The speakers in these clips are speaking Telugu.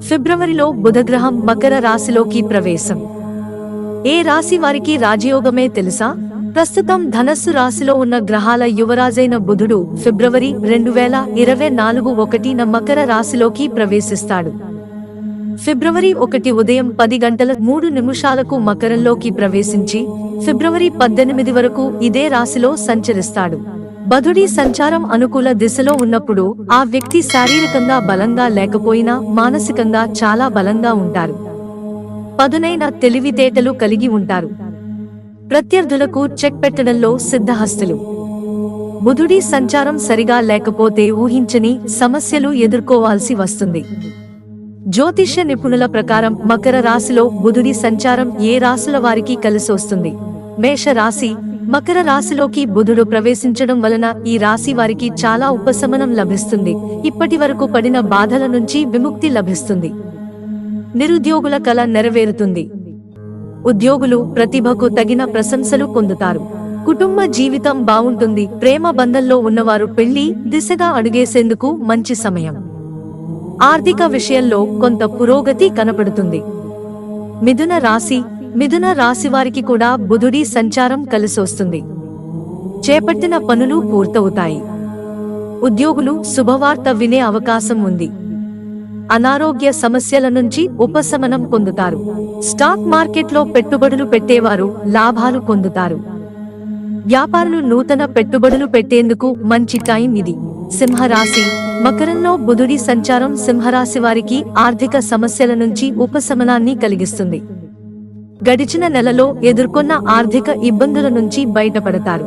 ఫిబ్రవరిలో బుధగ్రహం మకర రాశిలోకి ప్రవేశం. ఏ రాశి వారికి రాజయోగమే తెలుసా? ప్రస్తుతం ధనస్సు రాశిలో ఉన్న గ్రహాల యువరాజైన బుధుడు ఫిబ్రవరి 2024 1న మకర రాశిలోకి ప్రవేశిస్తాడు. ఫిబ్రవరి 1 ఉదయం 10:03 మకరంలోకి ప్రవేశించి ఫిబ్రవరి 18 వరకు ఇదే రాశిలో సంచరిస్తాడు. బుధుడి సంచారం అనుకూల దిశలో ఉన్నప్పుడు ఆ వ్యక్తి శారీరకంగా బలంగా లేకపోయినా మానసికంగా చాలా బలంగా ఉంటారు. పదునైన తెలివితేటలు కలిగి ఉంటారు. ప్రత్యర్థులకు చెక్ పెట్టడంలో సిద్ధహస్తులు. బుధుడి సంచారం సరిగా లేకపోతే ఊహించని సమస్యలు ఎదుర్కోవాల్సి వస్తుంది. జ్యోతిష్య నిపుణుల ప్రకారం మకర రాశిలో బుధుడి సంచారం ఏ రాశుల వారికి కలిసొస్తుంది? మేష రాశి. మకర రాశిలోకి బుధుడు ప్రవేశించడం వలన ఈ రాశి వారికి చాలా ఉపశమనం లభిస్తుంది. ఇప్పటి వరకు పడిన బాధల నుంచి విముక్తి లభిస్తుంది. నిరుద్యోగుల కల నెరవేరుతుంది. ఉద్యోగులు ప్రతిభకు తగిన ప్రశంసలు పొందుతారు. కుటుంబ జీవితం బావుంటుంది. ప్రేమ బంధంలో ఉన్నవారు పెళ్లి దిశగా అడుగేసేందుకు మంచి సమయం. ఆర్థిక విషయంలో కొంత పురోగతి కనపడుతుంది. మిథున రాశి. మిథున రాశి వారికి కూడా బుధుడి సంచారం కలిసొస్తుంది. చేపట్టిన పనులు పూర్తవుతాయి. ఉద్యోగులు శుభవార్త వినే అవకాశం ఉంది. అనారోగ్య సమస్యల నుంచి ఉపశమనం పొందుతారు. స్టాక్ మార్కెట్లో పెట్టుబడులు పెట్టేవారు లాభాలు పొందుతారు. వ్యాపారులు నూతన పెట్టుబడులు పెట్టేందుకు మంచి టైం ఇది. సింహరాశి. మకరంలో బుధుడి సంచారం సింహరాశి వారికి ఆర్థిక సమస్యల నుంచి ఉపశమనాన్ని కలిగిస్తుంది. గడిచిన నెలలో ఎదుర్కొన్న ఆర్థిక ఇబ్బందుల నుంచి బయటపడతారు.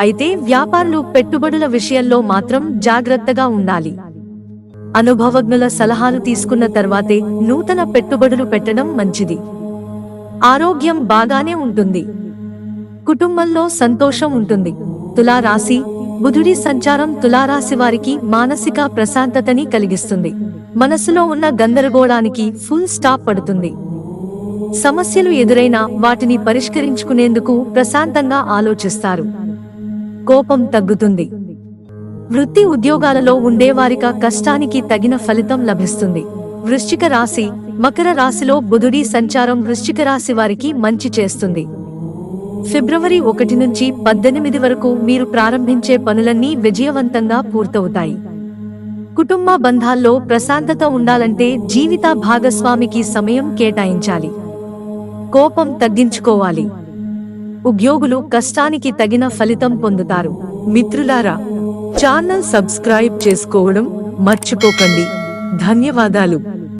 అయితే వ్యాపారులు పెట్టుబడుల విషయంలో మాత్రం జాగ్రత్తగా ఉండాలి. అనుభవజ్ఞుల సలహాలు తీసుకున్న తర్వాతే నూతన పెట్టుబడులు పెట్టడం మంచిది. ఆరోగ్యం బాగానే ఉంటుంది. కుటుంబంలో సంతోషం ఉంటుంది. తులారాశి. బుధుడి సంచారం తులారాశి వారికి మానసిక ప్రశాంతతని కలిగిస్తుంది. మనసులో ఉన్న గందరగోళానికి ఫుల్ స్టాప్ పడుతుంది. సమస్యలు ఎదురైనా వాటిని పరిష్కరించుకునేందుకు ప్రశాంతంగా ఆలోచిస్తారు. కోపం తగ్గుతుంది. వృత్తి ఉద్యోగాలలో ఉండేవారిక కష్టానికి తగిన ఫలితం లభిస్తుంది. వృశ్చిక రాశి. మకర రాశిలో బుధుడి సంచారం వృశ్చిక రాశి వారికి మంచి చేస్తుంది. ఫిబ్రవరి 1 నుంచి 18 వరకు మీరు ప్రారంభించే పనులన్నీ విజయవంతంగా పూర్తవుతాయి. కుటుంబ బంధాల్లో ప్రశాంతత ఉండాలంటే జీవిత భాగస్వామికి సమయం కేటాయించాలి. కోపం తగ్గించుకోవాలి. ఉద్యోగులు కష్టానికి తగిన ఫలితం పొందుతారు. మిత్రులారా, ఛానల్ సబ్స్క్రైబ్ చేసుకోవడం మర్చిపోకండి. ధన్యవాదాలు.